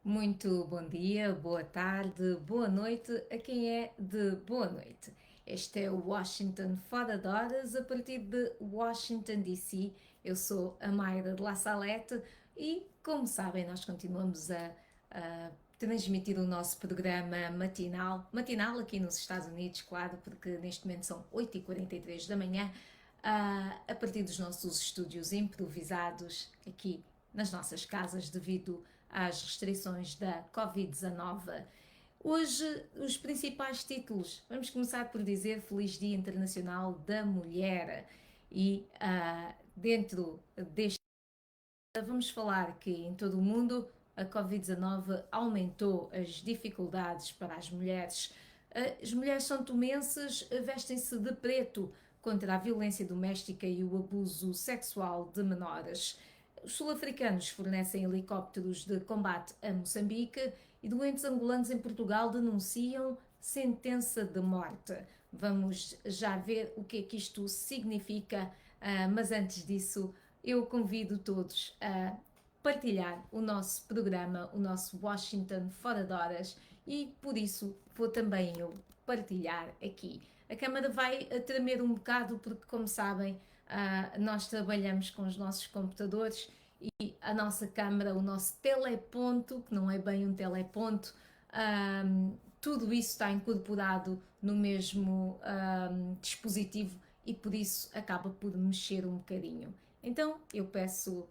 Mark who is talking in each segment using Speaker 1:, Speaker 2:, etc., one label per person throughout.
Speaker 1: Muito bom dia, boa tarde, boa noite a quem é de boa noite. Este é o Washington Fora de Horas, a partir de Washington DC. Eu sou a Mayra de La Salette e, como sabem, nós continuamos a transmitir o nosso programa matinal aqui nos Estados Unidos, claro, porque neste momento são 8h43 da manhã, a partir dos nossos estúdios improvisados aqui nas nossas casas devido às restrições da Covid-19. Hoje, os principais títulos. Vamos começar por dizer Feliz Dia Internacional da Mulher. E dentro deste, vamos falar que em todo o mundo a Covid-19 aumentou as dificuldades para as mulheres. As mulheres santomenses vestem-se de preto contra a violência doméstica e o abuso sexual de menores. Os sul-africanos fornecem helicópteros de combate a Moçambique e doentes angolanos em Portugal denunciam sentença de morte. Vamos já ver o que é que isto significa, mas antes disso eu convido todos a partilhar o nosso programa, o nosso Washington Fora de Horas, e por isso vou também eu partilhar aqui. A câmara vai tremer um bocado porque, como sabem, nós trabalhamos com os nossos computadores e a nossa câmara, o nosso teleponto, que não é bem um teleponto, tudo isso está incorporado no mesmo dispositivo e por isso acaba por mexer um bocadinho. Então eu peço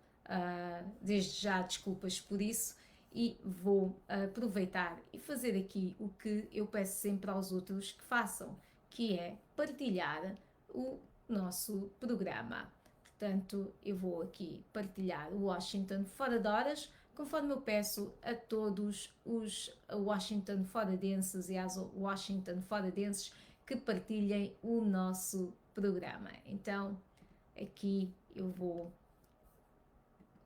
Speaker 1: desde já desculpas por isso e vou aproveitar e fazer aqui o que eu peço sempre aos outros que façam, que é partilhar o nosso programa. Portanto, eu vou aqui partilhar o Washington Fora de Horas, conforme eu peço a todos os Washington Foradenses e às Washington Foradenses que partilhem o nosso programa. Então, aqui eu vou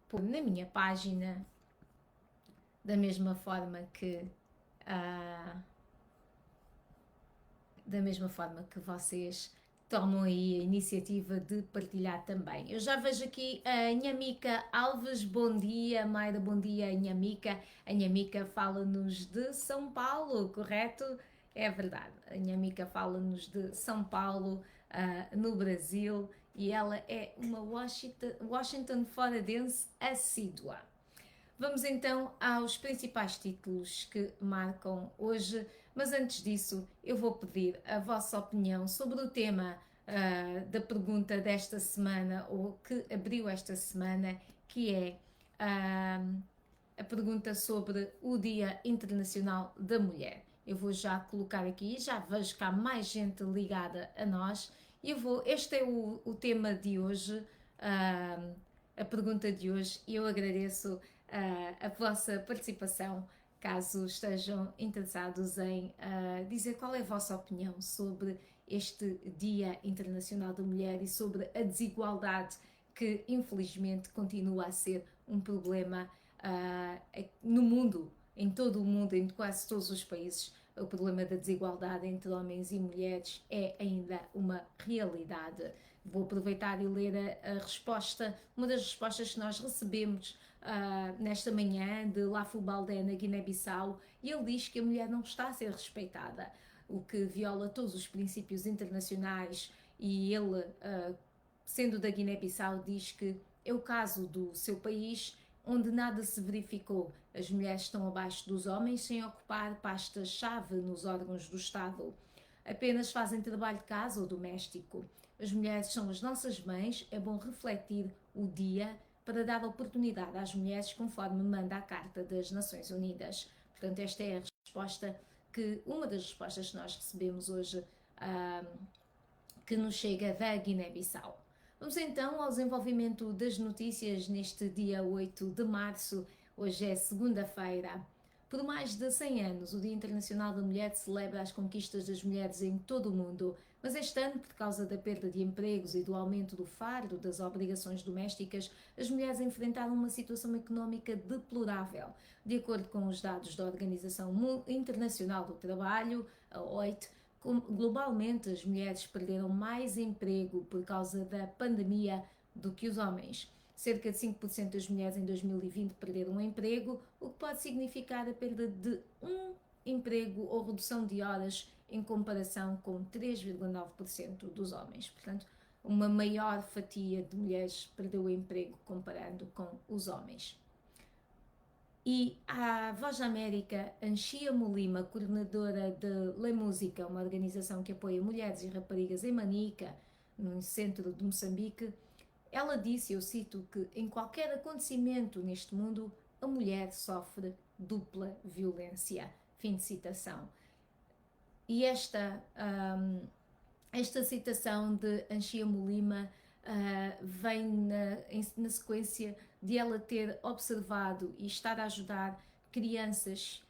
Speaker 1: pôr na minha página, da mesma forma que vocês tomam aí a iniciativa de partilhar também. Eu já vejo aqui a Nhamica Alves, bom dia, Mayra, bom dia, Nhamica. A Nhamica fala-nos de São Paulo, correto? É verdade, a Nhamica fala-nos de São Paulo, no Brasil, e ela é uma Washington foradense assídua. Vamos então aos principais títulos que marcam hoje, mas antes disso eu vou pedir a vossa opinião sobre o tema da pergunta desta semana, ou que abriu esta semana, que é a pergunta sobre o Dia Internacional da Mulher. Eu vou já colocar aqui, já vejo que há mais gente ligada a nós, e este é o tema de hoje, a pergunta de hoje, e eu agradeço a vossa participação, caso estejam interessados em dizer qual é a vossa opinião sobre este Dia Internacional da Mulher e sobre a desigualdade que infelizmente continua a ser um problema no mundo, em todo o mundo, em quase todos os países. O problema da desigualdade entre homens e mulheres é ainda uma realidade. Vou aproveitar e ler a resposta, uma das respostas que nós recebemos nesta manhã de Lafu Baldé na Guiné-Bissau, e ele diz que a mulher não está a ser respeitada, o que viola todos os princípios internacionais, e ele, sendo da Guiné-Bissau, diz que é o caso do seu país onde nada se verificou. As mulheres estão abaixo dos homens sem ocupar pastas-chave nos órgãos do Estado. Apenas fazem trabalho de casa ou doméstico. As mulheres são as nossas mães, é bom refletir o dia para dar oportunidade às mulheres conforme manda a Carta das Nações Unidas. Portanto, esta é a resposta uma das respostas que nós recebemos hoje, que nos chega da Guiné-Bissau. Vamos então ao desenvolvimento das notícias neste dia 8 de março, hoje é segunda-feira. Por mais de 100 anos, o Dia Internacional da Mulher celebra as conquistas das mulheres em todo o mundo, mas este ano, por causa da perda de empregos e do aumento do fardo das obrigações domésticas, as mulheres enfrentaram uma situação económica deplorável. De acordo com os dados da Organização Internacional do Trabalho, a OIT, globalmente as mulheres perderam mais emprego por causa da pandemia do que os homens. cerca de 5% das mulheres em 2020 perderam o emprego, o que pode significar a perda de um emprego ou redução de horas em comparação com 3,9% dos homens. Portanto, uma maior fatia de mulheres perdeu o emprego comparando com os homens. E a Voz da América, Anchia Molima, coordenadora de Le Música, uma organização que apoia mulheres e raparigas em Manica, no centro de Moçambique, ela disse, eu cito, que em qualquer acontecimento neste mundo, a mulher sofre dupla violência. Fim de citação. E esta citação de Anchia Molima vem na sequência de ela ter observado e estar a ajudar crianças,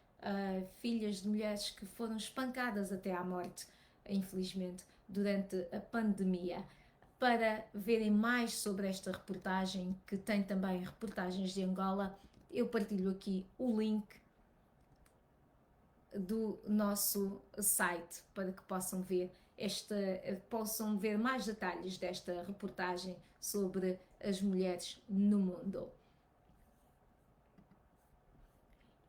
Speaker 1: filhas de mulheres que foram espancadas até à morte, infelizmente, durante a pandemia. Para verem mais sobre esta reportagem, que tem também reportagens de Angola, eu partilho aqui o link do nosso site para que possam ver mais detalhes desta reportagem sobre as mulheres no mundo.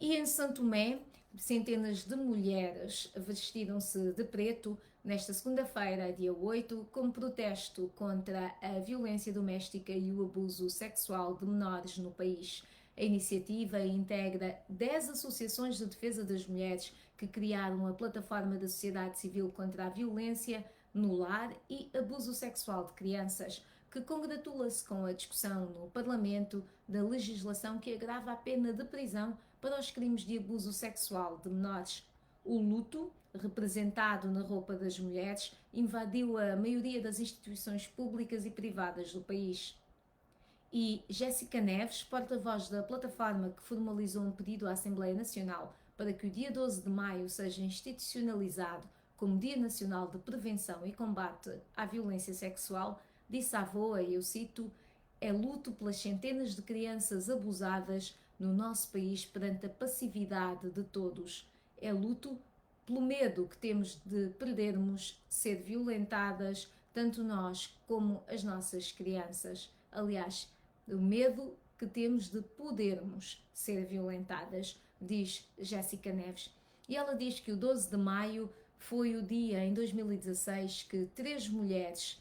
Speaker 1: E em Santo Tomé, centenas de mulheres vestiram-se de preto nesta segunda-feira, dia 8, como protesto contra a violência doméstica e o abuso sexual de menores no país. A iniciativa integra 10 associações de defesa das mulheres que criaram a plataforma da sociedade civil contra a violência no lar e abuso sexual de crianças, que congratula-se com a discussão no Parlamento da legislação que agrava a pena de prisão para os crimes de abuso sexual de menores. O luto, representado na roupa das mulheres, invadiu a maioria das instituições públicas e privadas do país. E Jéssica Neves, porta-voz da plataforma que formalizou um pedido à Assembleia Nacional para que o dia 12 de maio seja institucionalizado como Dia Nacional de Prevenção e Combate à Violência Sexual, disse à VOA, e eu cito, é luto pelas centenas de crianças abusadas no nosso país perante a passividade de todos. É luto pelo medo que temos de perdermos ser violentadas, tanto nós como as nossas crianças. Aliás, o medo que temos de podermos ser violentadas, diz Jéssica Neves. E ela diz que o 12 de maio foi o dia, em 2016, que 3 mulheres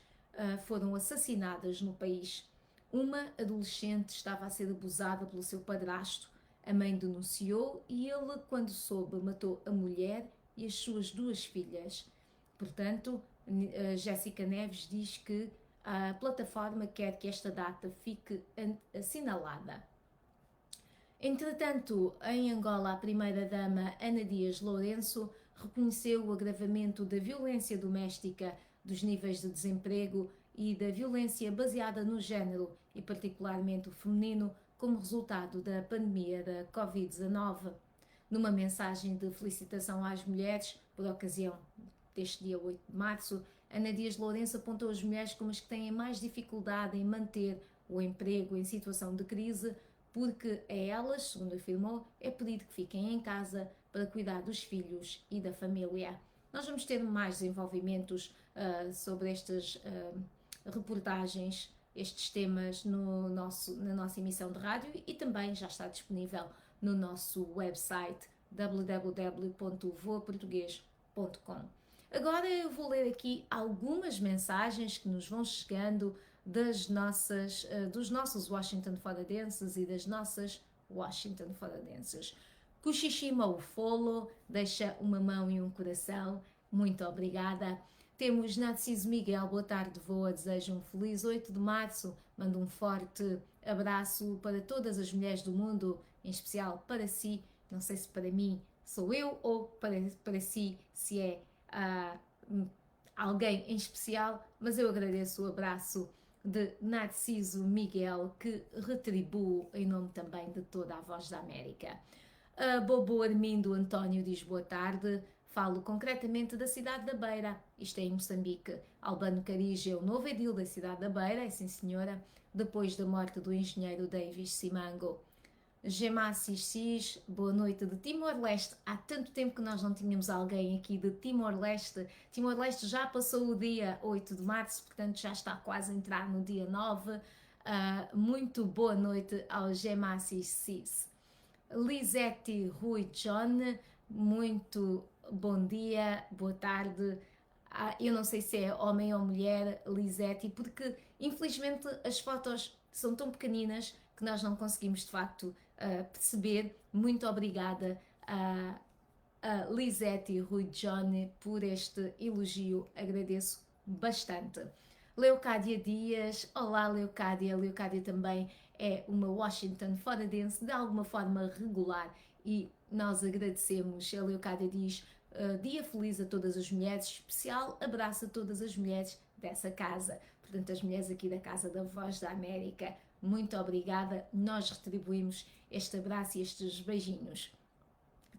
Speaker 1: foram assassinadas no país. Uma adolescente estava a ser abusada pelo seu padrasto, a mãe denunciou e ele, quando soube, matou a mulher e as suas 2 filhas. Portanto, Jéssica Neves diz que a plataforma quer que esta data fique assinalada. Entretanto, em Angola, a primeira-dama Ana Dias Lourenço reconheceu o agravamento da violência doméstica, dos níveis de desemprego e da violência baseada no género, e particularmente o feminino, como resultado da pandemia da Covid-19. Numa mensagem de felicitação às mulheres, por ocasião deste dia 8 de março, Ana Dias Lourenço apontou as mulheres como as que têm mais dificuldade em manter o emprego em situação de crise, porque a elas, segundo afirmou, é pedido que fiquem em casa para cuidar dos filhos e da família. Nós vamos ter mais desenvolvimentos sobre estas reportagens, estes temas na nossa emissão de rádio, e também já está disponível no nosso website www.voaportugues.com. Agora eu vou ler aqui algumas mensagens que nos vão chegando dos nossos Washington foradenses e das nossas Washington foradenses. Kushishima Ufolo deixa uma mão e um coração, muito obrigada. Temos Narciso Miguel, boa tarde, voa, desejo um feliz 8 de março, mando um forte abraço para todas as mulheres do mundo, em especial para si, não sei se para mim sou eu ou para si, se é alguém em especial, mas eu agradeço o abraço de Narciso Miguel, que retribuo em nome também de toda a Voz da América. Bobo Armindo António diz boa tarde, falo concretamente da cidade da Beira, isto é em Moçambique. Albano Carige é o novo edil da cidade da Beira, é sim senhora, depois da morte do engenheiro Davis Simango. Gemassis Cis, boa noite de Timor-Leste. Há tanto tempo que nós não tínhamos alguém aqui de Timor-Leste. Timor-Leste já passou o dia 8 de março, portanto já está quase a entrar no dia 9. Muito boa noite ao Gemassis Cis. Lisete Rui John, muito bom dia, boa tarde. Eu não sei se é homem ou mulher, Lisete, porque infelizmente as fotos são tão pequeninas que nós não conseguimos de facto perceber. Muito obrigada a Lisete Rui John por este elogio, agradeço bastante. Leucádia Dias, olá Leucádia, Leucádia também é uma Washington foradense de alguma forma regular e nós agradecemos. A Leucádia diz dia feliz a todas as mulheres, especial abraço a todas as mulheres dessa casa, portanto as mulheres aqui da Casa da Voz da América, muito obrigada, nós retribuímos este abraço e estes beijinhos.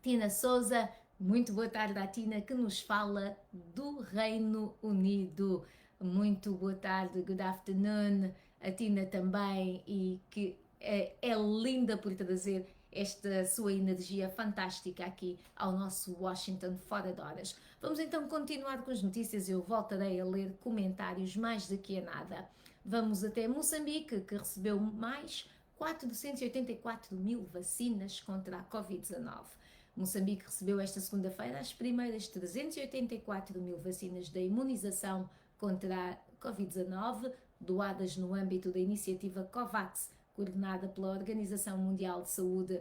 Speaker 1: Tina Souza, muito boa tarde à Tina que nos fala do Reino Unido. Muito boa tarde, good afternoon, a Tina também, e que é linda por trazer esta sua energia fantástica aqui ao nosso Washington fora de horas. Vamos então continuar com as notícias, eu voltarei a ler comentários mais daqui a nada. Vamos até Moçambique, que recebeu mais 484 mil vacinas contra a Covid-19. Moçambique recebeu esta segunda-feira as primeiras 384 mil vacinas da imunização contra a Covid-19, doadas no âmbito da iniciativa COVAX, coordenada pela Organização Mundial de Saúde.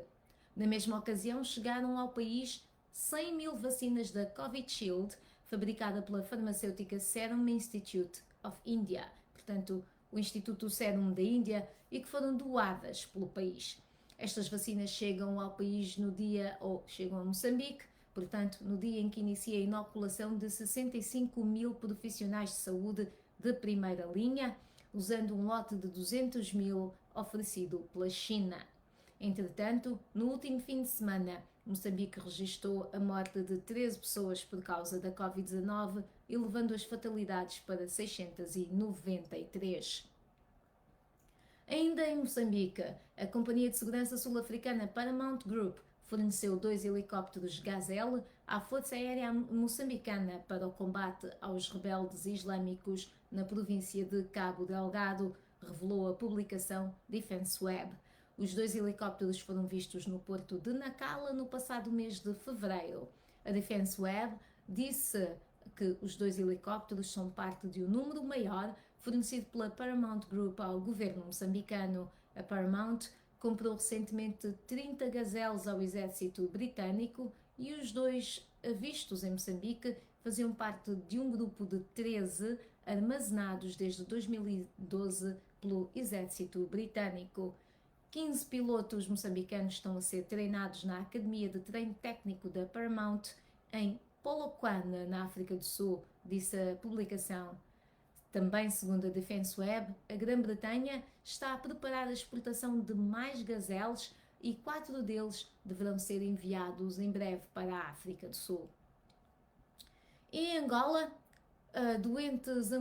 Speaker 1: Na mesma ocasião, chegaram ao país 100 mil vacinas da Covishield, fabricada pela farmacêutica Serum Institute of India, portanto, o Instituto Serum da Índia, e que foram doadas pelo país. Estas vacinas chegam ao país no dia, ou chegam a Moçambique, portanto, no dia em que inicia a inoculação de 65 mil profissionais de saúde de primeira linha, usando um lote de 200 mil oferecido pela China. Entretanto, no último fim de semana, Moçambique registrou a morte de 13 pessoas por causa da Covid-19, elevando as fatalidades para 693. Ainda em Moçambique, a Companhia de Segurança Sul-Africana Paramount Group forneceu 2 helicópteros Gazelle à Força Aérea Moçambicana para o combate aos rebeldes islâmicos na província de Cabo Delgado, revelou a publicação Defense Web. Os 2 helicópteros foram vistos no porto de Nacala no passado mês de fevereiro. A Defense Web disse que os 2 helicópteros são parte de um número maior fornecido pela Paramount Group ao governo moçambicano. A Paramount comprou recentemente 30 Gazelles ao exército britânico e os 2 vistos em Moçambique faziam parte de um grupo de 13 armazenados desde 2012 pelo exército britânico. 15 pilotos moçambicanos estão a ser treinados na Academia de Treino Técnico da Paramount em Polokwane, na África do Sul, disse a publicação. Também, segundo a Defense Web, a Grã-Bretanha está a preparar a exportação de mais Gazelles e 4 deles deverão ser enviados em breve para a África do Sul. Em Angola, doentes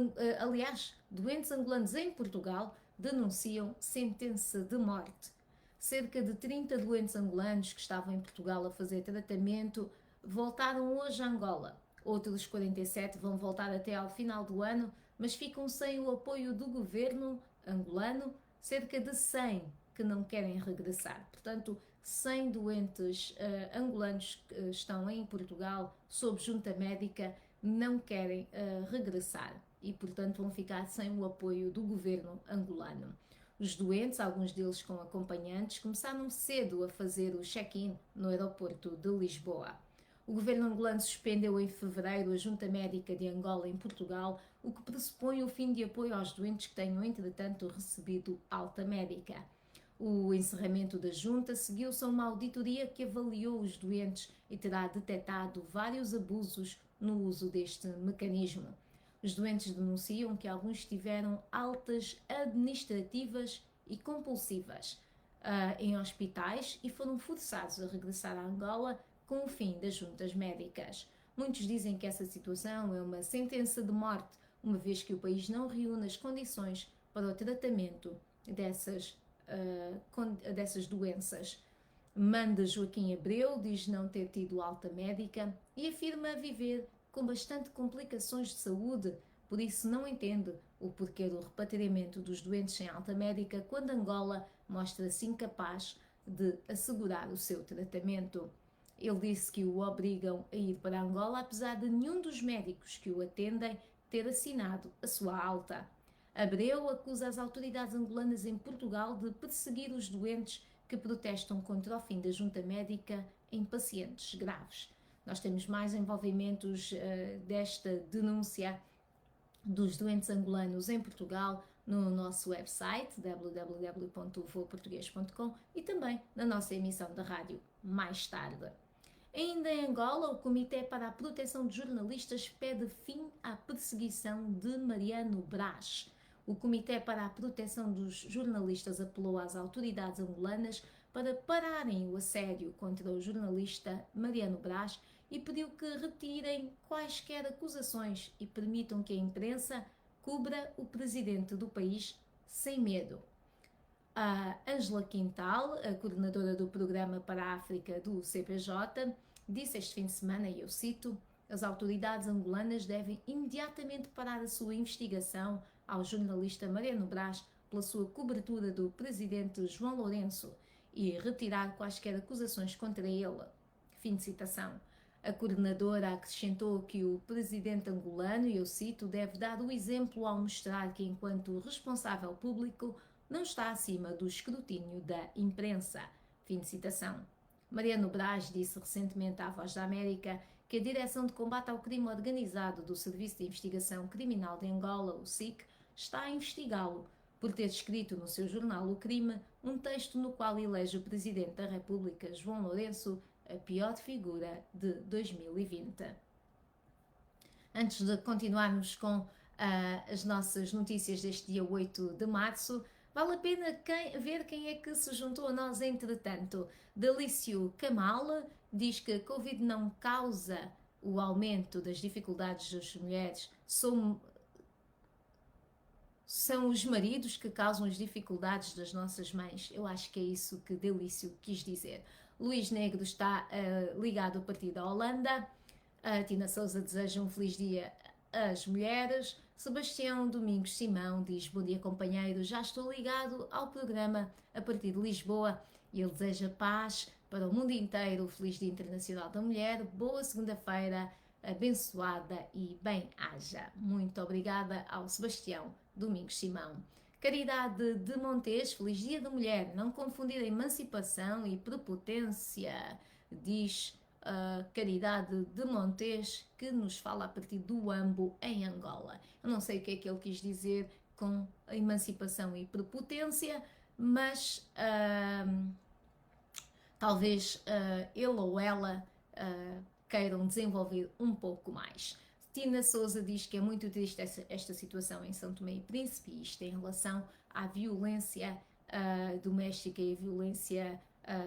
Speaker 1: angolanos em Portugal denunciam sentença de morte. Cerca de 30 doentes angolanos que estavam em Portugal a fazer tratamento voltaram hoje a Angola. Outros 47 vão voltar até ao final do ano, mas ficam sem o apoio do governo angolano, cerca de 100 que não querem regressar. Portanto, 100 doentes angolanos que estão em Portugal sob junta médica não querem regressar e, portanto, vão ficar sem o apoio do governo angolano. Os doentes, alguns deles com acompanhantes, começaram cedo a fazer o check-in no aeroporto de Lisboa. O governo angolano suspendeu em fevereiro a junta médica de Angola em Portugal, o que pressupõe o fim de apoio aos doentes que tenham, entretanto, recebido alta médica. O encerramento da junta seguiu-se a uma auditoria que avaliou os doentes e terá detectado vários abusos no uso deste mecanismo. Os doentes denunciam que alguns tiveram altas administrativas e compulsivas em hospitais e foram forçados a regressar a Angola com o fim das juntas médicas. Muitos dizem que essa situação é uma sentença de morte, uma vez que o país não reúne as condições para o tratamento dessas doenças. Manda Joaquim Abreu diz não ter tido alta médica e afirma viver com bastante complicações de saúde, por isso não entende o porquê do repatriamento dos doentes sem alta médica quando Angola mostra-se incapaz de assegurar o seu tratamento. Ele disse que o obrigam a ir para Angola, apesar de nenhum dos médicos que o atendem ter assinado a sua alta. Abreu acusa as autoridades angolanas em Portugal de perseguir os doentes que protestam contra o fim da junta médica em pacientes graves. Nós temos mais envolvimentos desta denúncia dos doentes angolanos em Portugal no nosso website www.voaportugues.com e também na nossa emissão da rádio mais tarde. Ainda em Angola, o Comitê para a Proteção de Jornalistas pede fim à perseguição de Mariano Brás. O Comitê para a Proteção dos Jornalistas apelou às autoridades angolanas para pararem o assédio contra o jornalista Mariano Brás e pediu que retirem quaisquer acusações e permitam que a imprensa cubra o presidente do país sem medo. A Ângela Quintal, a coordenadora do Programa para a África do CPJ, disse este fim de semana, e eu cito: as autoridades angolanas devem imediatamente parar a sua investigação ao jornalista Mariano Brás pela sua cobertura do presidente João Lourenço e retirar quaisquer acusações contra ele. Fim de citação. A coordenadora acrescentou que o presidente angolano, e eu cito, deve dar o exemplo ao mostrar que, enquanto responsável público, não está acima do escrutínio da imprensa. Fim de citação. Mariano Brás disse recentemente à Voz da América que a Direção de Combate ao Crime Organizado do Serviço de Investigação Criminal de Angola, o SIC, está a investigá-lo por ter escrito no seu jornal O Crime um texto no qual elege o Presidente da República, João Lourenço, a pior figura de 2020. Antes de continuarmos com as nossas notícias deste dia 8 de março, vale a pena ver quem é que se juntou a nós entretanto. Delício Kamal diz que a Covid não causa o aumento das dificuldades das mulheres, são os maridos que causam as dificuldades das nossas mães. Eu acho que é isso que Delício quis dizer. Luís Negro está ligado ao partido da Holanda. A Tina Souza deseja um feliz dia às mulheres. Sebastião Domingos Simão diz: bom dia, companheiro, já estou ligado ao programa a partir de Lisboa, e ele deseja paz para o mundo inteiro. Feliz Dia Internacional da Mulher, boa segunda-feira, abençoada e bem-haja. Muito obrigada ao Sebastião Domingos Simão. Caridade de Montes, feliz Dia da Mulher, não confundir emancipação e prepotência, diz Caridade de Montes, que nos fala a partir do Ambo, em Angola. Eu não sei o que é que ele quis dizer com a emancipação e prepotência, mas talvez ele ou ela queiram desenvolver um pouco mais. Tina Souza diz que é muito triste esta situação em São Tomé e Príncipe, isto em relação à violência doméstica e a violência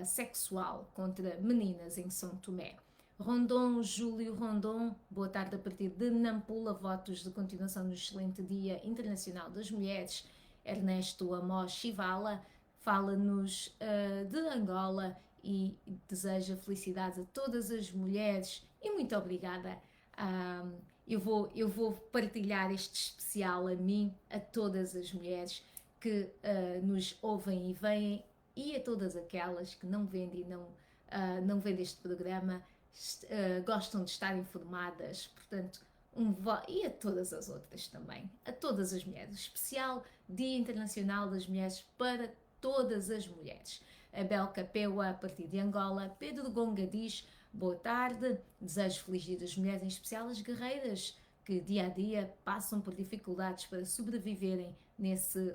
Speaker 1: sexual contra meninas em São Tomé. Rondon, Júlio Rondon, boa tarde a partir de Nampula, votos de continuação no excelente Dia Internacional das Mulheres. Ernesto Amós Chivala fala-nos de Angola e deseja felicidades a todas as mulheres e muito obrigada. Eu vou partilhar este especial a mim, a todas as mulheres que nos ouvem e veem e a todas aquelas que não veem e não veem este programa, gostam de estar informadas, portanto, e a todas as outras também, a todas as mulheres, especial Dia Internacional das Mulheres para todas as mulheres. Abel Capeua, a partir de Angola. Pedro Gonga diz: boa tarde, desejo feliz Dia das Mulheres, em especial as guerreiras que dia a dia passam por dificuldades para sobreviverem nesse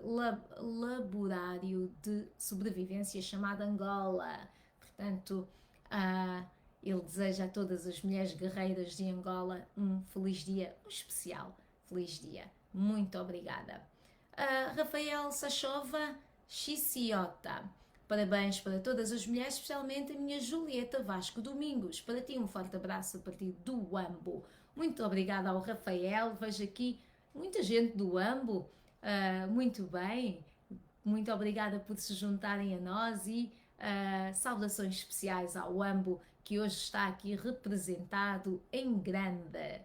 Speaker 1: laboratório de sobrevivência chamado Angola. Portanto, ele deseja a todas as mulheres guerreiras de Angola um feliz dia, um especial feliz dia. Muito obrigada. Rafael Sachova Chiciota: parabéns para todas as mulheres, especialmente a minha Julieta Vasco Domingos. Para ti um forte abraço a partir do Ambo. Muito obrigada ao Rafael. Vejo aqui muita gente do Ambo. Muito bem. Muito obrigada por se juntarem a nós e saudações especiais ao Ambo, que hoje está aqui representado em grande.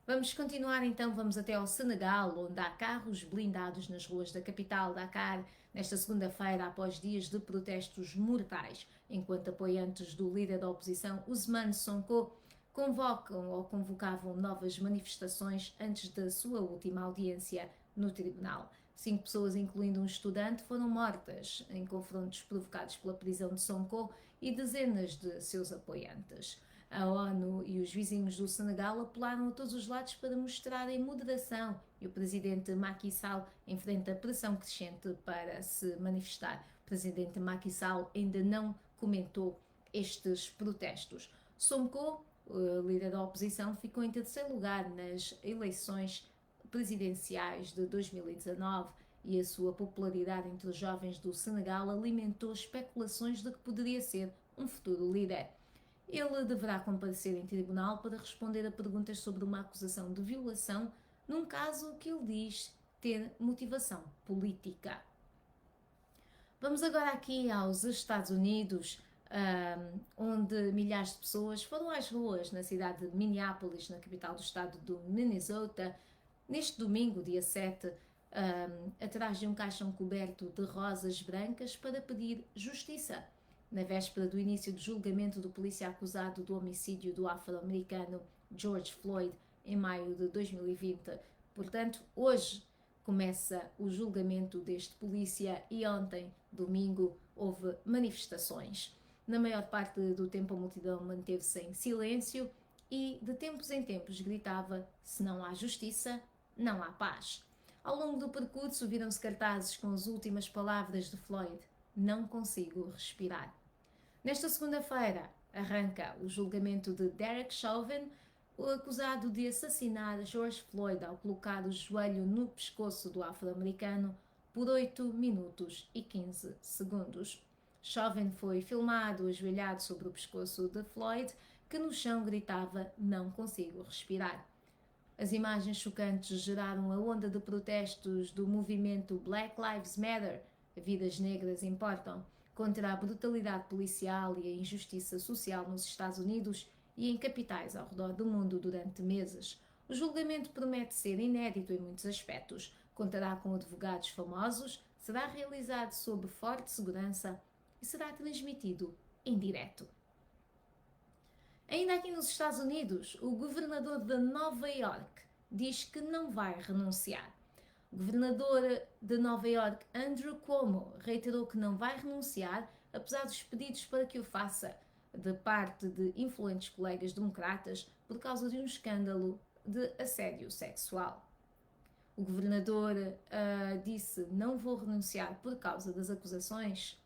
Speaker 1: Vamos continuar então, vamos até ao Senegal, onde há carros blindados nas ruas da capital, Dakar, nesta segunda-feira, após dias de protestos mortais, enquanto apoiantes do líder da oposição, Ousmane Sonko, convocam ou convocavam novas manifestações antes da sua última audiência no tribunal. 5 pessoas, incluindo um estudante, foram mortas em confrontos provocados pela prisão de Sonko e dezenas de seus apoiantes. A ONU e os vizinhos do Senegal apelaram a todos os lados para mostrarem moderação e o presidente Macky Sall enfrenta pressão crescente para se manifestar. O presidente Macky Sall ainda não comentou estes protestos. Sonko, o líder da oposição, ficou em terceiro lugar nas eleições presidenciais de 2019 e a sua popularidade entre os jovens do Senegal alimentou especulações de que poderia ser um futuro líder. Ele deverá comparecer em tribunal para responder a perguntas sobre uma acusação de violação, num caso que ele diz ter motivação política. Vamos agora aqui aos Estados Unidos, onde milhares de pessoas foram às ruas na cidade de Minneapolis, na capital do estado do Minnesota, neste domingo, dia 7, atrás de um caixão coberto de rosas brancas para pedir justiça na véspera do início do julgamento do polícia acusado do homicídio do afro-americano George Floyd em maio de 2020. Portanto, hoje começa o julgamento deste polícia e ontem, domingo, houve manifestações. Na maior parte do tempo a multidão manteve-se em silêncio e de tempos em tempos gritava: se não há justiça, não há paz. Ao longo do percurso viram-se cartazes com as últimas palavras de Floyd: não consigo respirar. Nesta segunda-feira arranca o julgamento de Derek Chauvin, o acusado de assassinar George Floyd ao colocar o joelho no pescoço do afro-americano por 8 minutos e 15 segundos. Chauvin foi filmado ajoelhado sobre o pescoço de Floyd, que no chão gritava: não consigo respirar. As imagens chocantes geraram a onda de protestos do movimento Black Lives Matter, vidas negras importam, contra a brutalidade policial e a injustiça social nos Estados Unidos e em capitais ao redor do mundo durante meses. O julgamento promete ser inédito em muitos aspectos, contará com advogados famosos, será realizado sob forte segurança e será transmitido em direto. Ainda aqui nos Estados Unidos, o governador de Nova York diz que não vai renunciar. O governador de Nova York, Andrew Cuomo, reiterou que não vai renunciar, apesar dos pedidos para que o faça de parte de influentes colegas democratas por causa de um escândalo de assédio sexual. O governador disse: não vou renunciar por causa das acusações,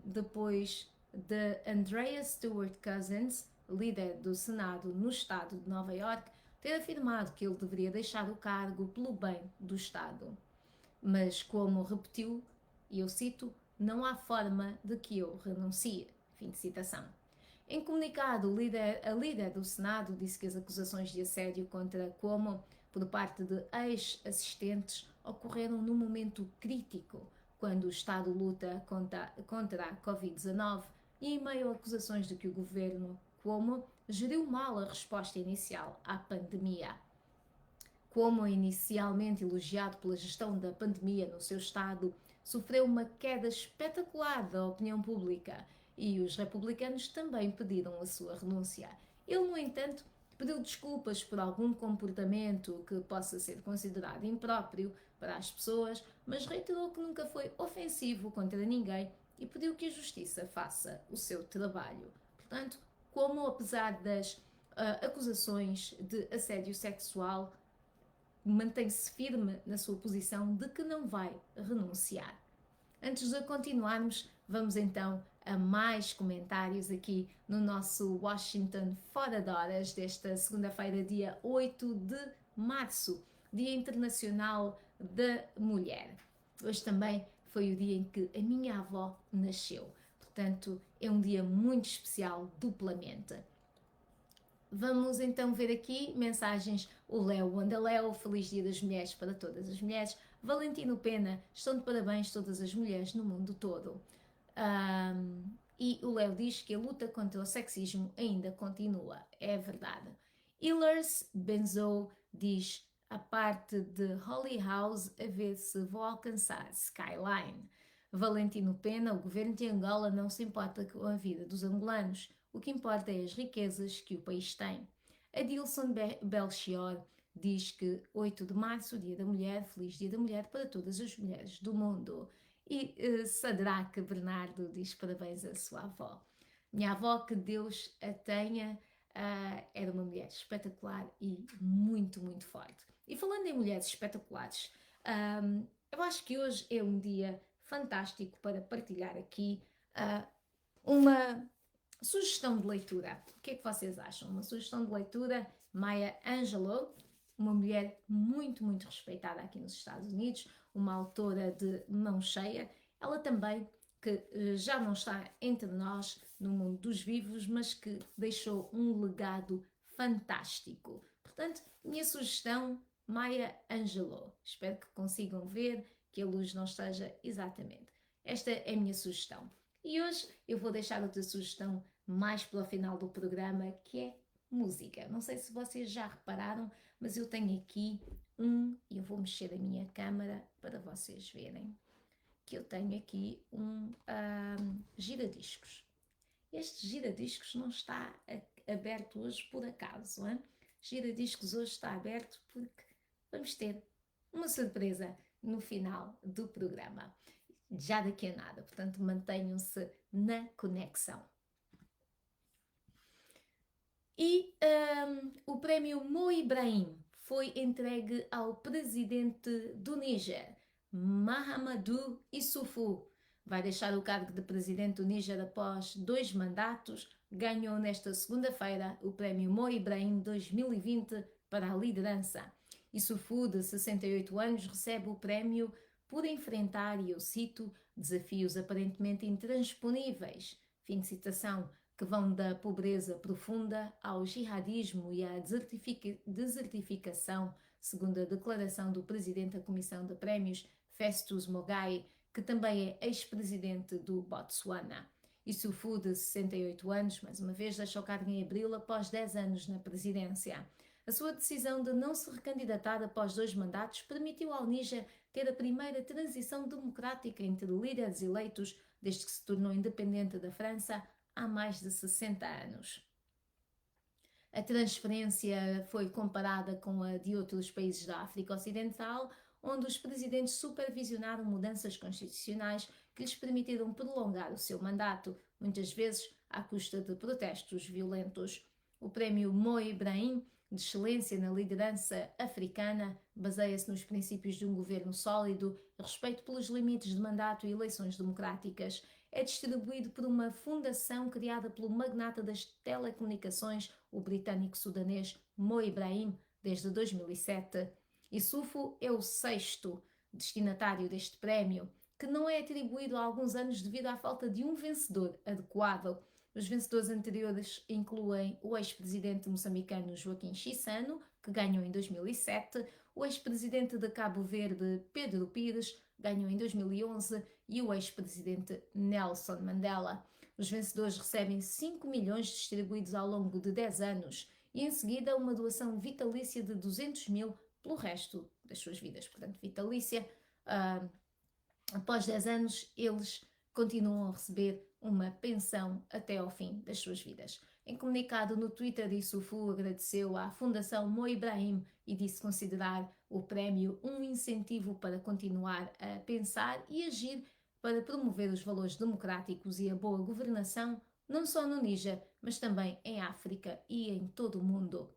Speaker 1: depois de Andrea Stewart Cousins, líder do Senado no estado de Nova York, ter afirmado que ele deveria deixar o cargo pelo bem do Estado. Mas como repetiu, e eu cito: não há forma de que eu renuncie. Fim de citação. Em comunicado, a líder do Senado disse que as acusações de assédio contra Cuomo por parte de ex-assistentes ocorreram num momento crítico, quando o Estado luta contra a Covid-19 e em meio a acusações de que o governo Cuomo geriu mal a resposta inicial à pandemia. Cuomo, inicialmente elogiado pela gestão da pandemia no seu estado, sofreu uma queda espetacular da opinião pública e os republicanos também pediram a sua renúncia. Ele, no entanto, pediu desculpas por algum comportamento que possa ser considerado impróprio para as pessoas, mas reiterou que nunca foi ofensivo contra ninguém e pediu que a justiça faça o seu trabalho. Portanto, Cuomo, apesar das acusações de assédio sexual, mantém-se firme na sua posição de que não vai renunciar. Antes de continuarmos, vamos então a mais comentários aqui no nosso Washington Fora de Horas desta segunda-feira, dia 8 de março, Dia Internacional da Mulher. Hoje também foi o dia em que a minha avó nasceu, portanto é um dia muito especial duplamente. Vamos então ver aqui mensagens. O Léo anda Léo, feliz dia das mulheres para todas as mulheres. Valentino Pena, estão de parabéns todas as mulheres no mundo todo. E o Léo diz que a luta contra o sexismo ainda continua, é verdade. Hillers Benzo diz: a parte de Holly House a ver se vou alcançar Skyline. Valentino Pena: o governo de Angola não se importa com a vida dos angolanos, o que importa é as riquezas que o país tem. Adilson Belchior diz que 8 de março, Dia da Mulher, feliz Dia da Mulher para todas as mulheres do mundo. E Sadraque Bernardo diz parabéns à sua avó. Minha avó, que Deus a tenha, era uma mulher espetacular e muito, muito forte. E falando em mulheres espetaculares, eu acho que hoje é um dia fantástico para partilhar aqui uma sugestão de leitura. O que é que vocês acham? Uma sugestão de leitura, Maya Angelou, uma mulher muito, muito respeitada aqui nos Estados Unidos, uma autora de mão cheia. Ela também, que já não está entre nós no mundo dos vivos, mas que deixou um legado fantástico. Portanto, minha sugestão, Maya Angelou. Espero que consigam ver, que a luz não esteja exatamente. Esta é a minha sugestão. E hoje eu vou deixar outra sugestão mais para o final do programa, que é música. Não sei se vocês já repararam, mas eu tenho aqui e eu vou mexer a minha câmera para vocês verem, que eu tenho aqui um giradiscos. Este giradiscos não está aberto hoje por acaso, hein? Giradiscos hoje está aberto porque vamos ter uma surpresa no final do programa. Já daqui a nada, portanto mantenham-se na conexão. E o prémio Mo Ibrahim foi entregue ao presidente do Níger, Mahamadou Issoufou. Vai deixar o cargo de presidente do Níger após 2 mandatos. Ganhou nesta segunda-feira o prémio Mo Ibrahim 2020 para a liderança. Issoufou, de 68 anos, recebe o prémio por enfrentar, e eu cito, desafios aparentemente intransponíveis, fim de citação, que vão da pobreza profunda ao jihadismo e à desertificação, segundo a declaração do presidente da Comissão de Prémios, Festus Mogae, que também é ex-presidente do Botsuana. Issoufou, de 68 anos, mais uma vez deixou o cargo em abril após 10 anos na presidência. A sua decisão de não se recandidatar após 2 mandatos permitiu ao Níger ter a primeira transição democrática entre líderes eleitos desde que se tornou independente da França há mais de 60 anos. A transferência foi comparada com a de outros países da África Ocidental, onde os presidentes supervisionaram mudanças constitucionais que lhes permitiram prolongar o seu mandato, muitas vezes à custa de protestos violentos. O prémio Mo Ibrahim, de excelência na liderança africana, baseia-se nos princípios de um governo sólido, respeito pelos limites de mandato e eleições democráticas. É distribuído por uma fundação criada pelo magnata das telecomunicações, o britânico-sudanês Mo Ibrahim, desde 2007. Issoufou é o 6º destinatário deste prémio, que não é atribuído há alguns anos devido à falta de um vencedor adequado. Os vencedores anteriores incluem o ex-presidente moçambicano Joaquim Chissano, que ganhou em 2007, o ex-presidente de Cabo Verde Pedro Pires, ganhou em 2011, e o ex-presidente Nelson Mandela. Os vencedores recebem 5 milhões distribuídos ao longo de 10 anos e em seguida uma doação vitalícia de 200 mil pelo resto das suas vidas. Portanto, vitalícia, após 10 anos eles continuam a receber uma pensão até ao fim das suas vidas. Em comunicado no Twitter, Issoufou agradeceu à Fundação Mo Ibrahim e disse considerar o prémio um incentivo para continuar a pensar e agir para promover os valores democráticos e a boa governação, não só no Níger, mas também em África e em todo o mundo.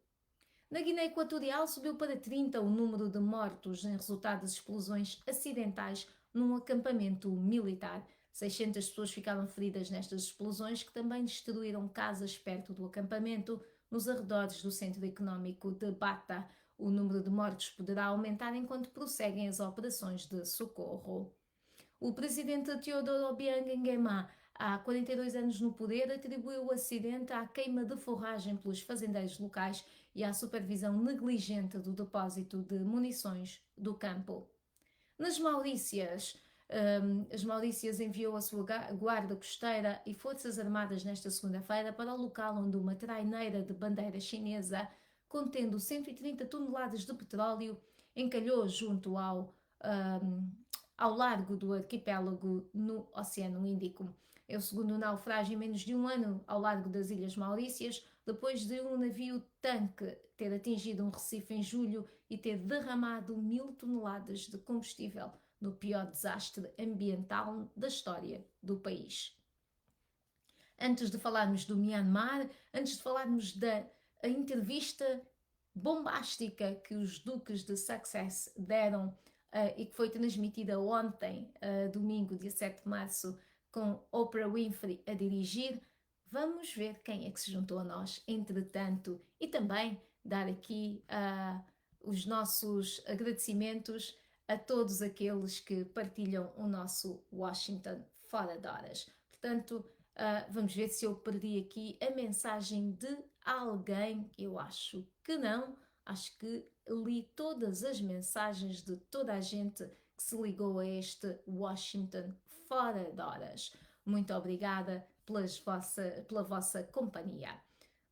Speaker 1: Na Guiné Equatorial subiu para 30 o número de mortos em resultado das explosões acidentais num acampamento militar. 600 pessoas ficaram feridas nestas explosões, que também destruíram casas perto do acampamento, nos arredores do centro económico de Bata. O número de mortos poderá aumentar enquanto prosseguem as operações de socorro. O presidente Teodoro Obiang Nguema, há 42 anos no poder, atribuiu o acidente à queima de forragem pelos fazendeiros locais e à supervisão negligente do depósito de munições do campo. Nas Maurícias, as Maurícias enviou a sua guarda costeira e forças armadas nesta segunda-feira para o local onde uma traineira de bandeira chinesa contendo 130 toneladas de petróleo, encalhou junto ao largo do arquipélago no Oceano Índico. É o segundo naufrágio em menos de um ano ao largo das Ilhas Maurícias, depois de um navio-tanque ter atingido um recife em julho e ter derramado 1.000 toneladas de combustível no pior desastre ambiental da história do país. Antes de falarmos do Myanmar, antes de falarmos da entrevista bombástica que os duques de Success deram e que foi transmitida ontem, domingo, dia 7 de março, com Oprah Winfrey a dirigir, vamos ver quem é que se juntou a nós entretanto e também dar aqui os nossos agradecimentos a todos aqueles que partilham o nosso Washington fora de horas. Portanto, vamos ver se eu perdi aqui a mensagem de alguém. Eu acho que não. Acho que li todas as mensagens de toda a gente que se ligou a este Washington fora de horas. Muito obrigada pela vossa companhia.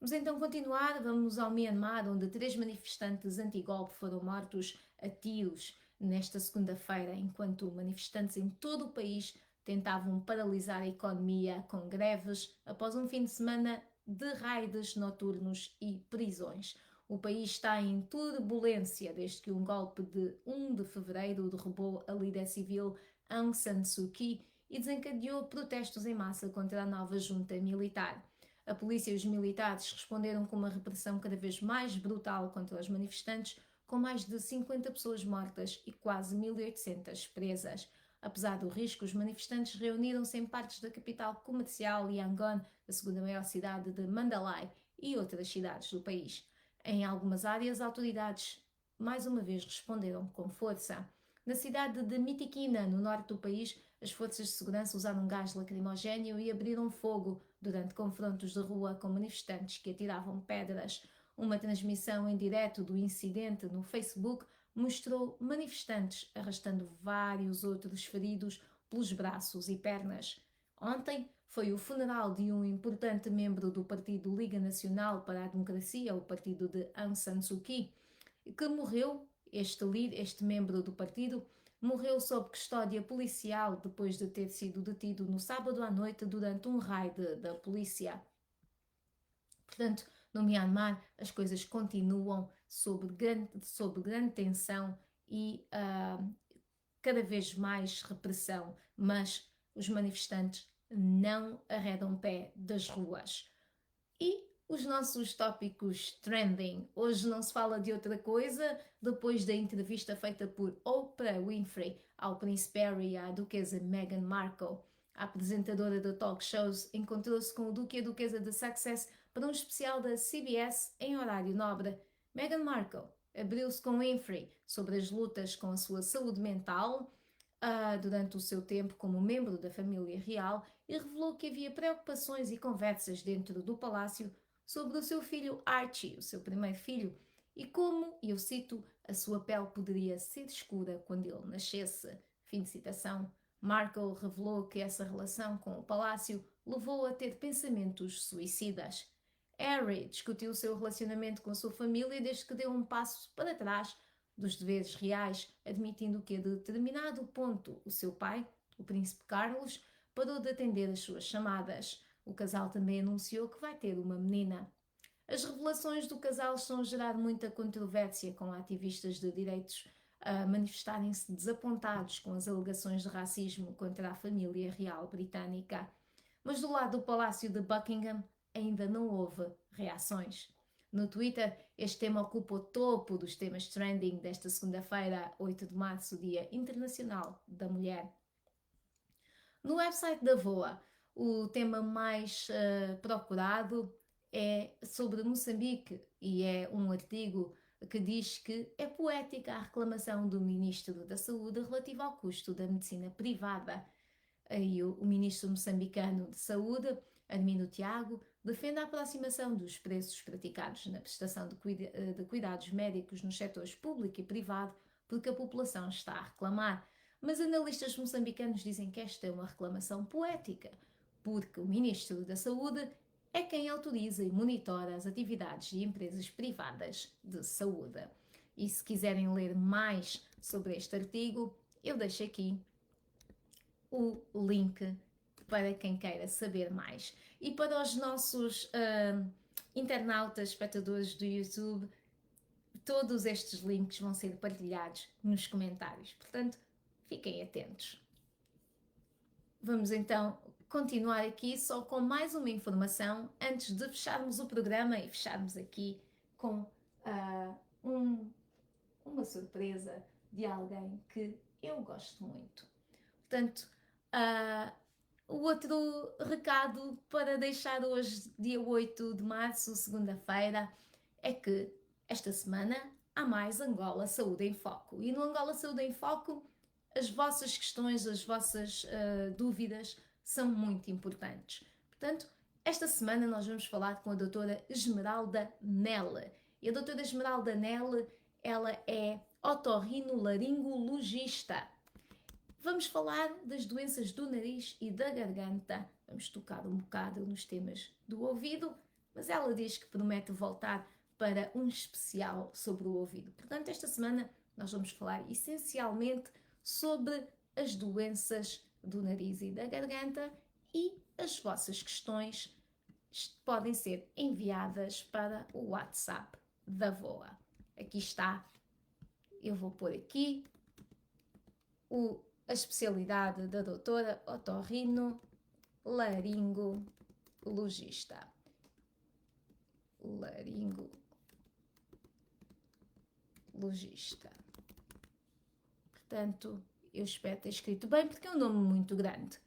Speaker 1: Vamos então continuar. Vamos ao Myanmar, onde 3 manifestantes anti-golpe foram mortos a tiros nesta segunda-feira, enquanto manifestantes em todo o país tentavam paralisar a economia com greves após um fim de semana de raids noturnos e prisões. O país está em turbulência desde que um golpe de 1 de fevereiro derrubou a líder civil Aung San Suu Kyi e desencadeou protestos em massa contra a nova junta militar. A polícia e os militares responderam com uma repressão cada vez mais brutal contra os manifestantes, com mais de 50 pessoas mortas e quase 1.800 presas. Apesar do risco, os manifestantes reuniram-se em partes da capital comercial Yangon, a segunda maior cidade de Mandalay, e outras cidades do país. Em algumas áreas, autoridades mais uma vez responderam com força. Na cidade de Mitikina, no norte do país, as forças de segurança usaram gás lacrimogéneo e abriram fogo durante confrontos de rua com manifestantes que atiravam pedras. Uma transmissão em direto do incidente no Facebook mostrou manifestantes arrastando vários outros feridos pelos braços e pernas. Ontem foi o funeral de um importante membro do partido Liga Nacional para a Democracia, o partido de Aung San Suu Kyi, que morreu. Este membro do partido morreu sob custódia policial depois de ter sido detido no sábado à noite durante um raid da polícia. Portanto, no Myanmar as coisas continuam sob grande tensão e cada vez mais repressão, mas os manifestantes não arredam pé das ruas. E os nossos tópicos trending. Hoje não se fala de outra coisa depois da entrevista feita por Oprah Winfrey ao Príncipe Harry e à Duquesa Meghan Markle. A apresentadora de talk shows encontrou-se com o Duque e a Duquesa de Success para um especial da CBS em horário nobre. Meghan Markle abriu-se com Winfrey sobre as lutas com a sua saúde mental durante o seu tempo como membro da família real e revelou que havia preocupações e conversas dentro do palácio sobre o seu filho Archie, o seu primeiro filho, e como, e eu cito, a sua pele poderia ser escura quando ele nascesse. Fim de citação. Markle revelou que essa relação com o palácio levou a ter pensamentos suicidas. Harry discutiu o seu relacionamento com a sua família desde que deu um passo para trás dos deveres reais, admitindo que a determinado ponto o seu pai, o príncipe Carlos, parou de atender as suas chamadas. O casal também anunciou que vai ter uma menina. As revelações do casal estão a gerar muita controvérsia, com ativistas de direitos a manifestarem-se desapontados com as alegações de racismo contra a família real britânica. Mas do lado do Palácio de Buckingham ainda não houve reações. No Twitter, este tema ocupa o topo dos temas trending desta segunda-feira, 8 de março, Dia Internacional da Mulher. No website da VOA, o tema mais procurado é sobre Moçambique e é um artigo que diz que é poética a reclamação do Ministro da Saúde relativa ao custo da medicina privada. Aí o Ministro moçambicano de Saúde, Armindo Tiago, defende a aproximação dos preços praticados na prestação de cuidados médicos nos setores público e privado, porque a população está a reclamar. Mas analistas moçambicanos dizem que esta é uma reclamação poética, porque o Ministro da Saúde é quem autoriza e monitora as atividades de empresas privadas de saúde. E se quiserem ler mais sobre este artigo, eu deixo aqui o link para quem queira saber mais. E para os nossos internautas, espectadores do YouTube, todos estes links vão ser partilhados nos comentários. Portanto, fiquem atentos. Vamos então continuar aqui só com mais uma informação antes de fecharmos o programa e fecharmos aqui com uma surpresa de alguém que eu gosto muito. Portanto, o outro recado para deixar hoje, dia 8 de março, segunda-feira, é que esta semana há mais Angola Saúde em Foco. E no Angola Saúde em Foco, as vossas questões, as vossas dúvidas são muito importantes. Portanto, esta semana nós vamos falar com a doutora Esmeralda Nelle. E a doutora Esmeralda Nelle, ela é otorrinolaringologista. Vamos falar das doenças do nariz e da garganta. Vamos tocar um bocado nos temas do ouvido, mas ela diz que promete voltar para um especial sobre o ouvido. Portanto, esta semana nós vamos falar essencialmente sobre as doenças do nariz e da garganta, e as vossas questões podem ser enviadas para o WhatsApp da VOA. Aqui está, eu vou pôr aqui a especialidade da doutora otorrinolaringologista. Laringologista. Portanto, eu espero ter escrito bem, porque é um nome muito grande.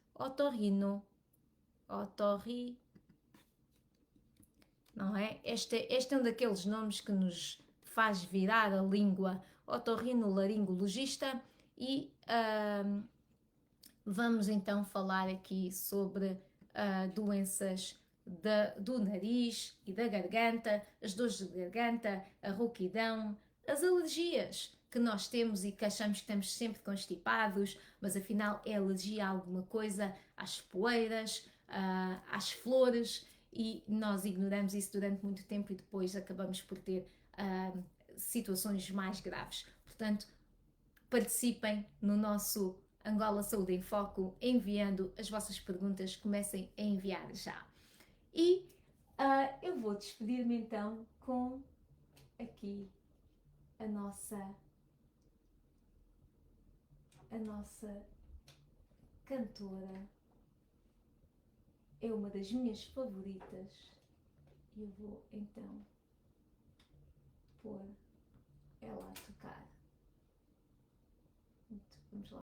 Speaker 1: Não é? Este é um daqueles nomes que nos faz virar a língua. Otorrinolaringologista. E vamos então falar aqui sobre doenças do nariz e da garganta, as dores de garganta, a rouquidão, as alergias que nós temos e que achamos que estamos sempre constipados, mas afinal é alergia a alguma coisa, às poeiras, às flores, e nós ignoramos isso durante muito tempo e depois acabamos por ter situações mais graves. Portanto, participem no nosso Angola Saúde em Foco, enviando as vossas perguntas, comecem a enviar já. E eu vou despedir-me então com aqui a nossa cantora. É uma das minhas favoritas e eu vou então pôr ela a tocar. Vamos lá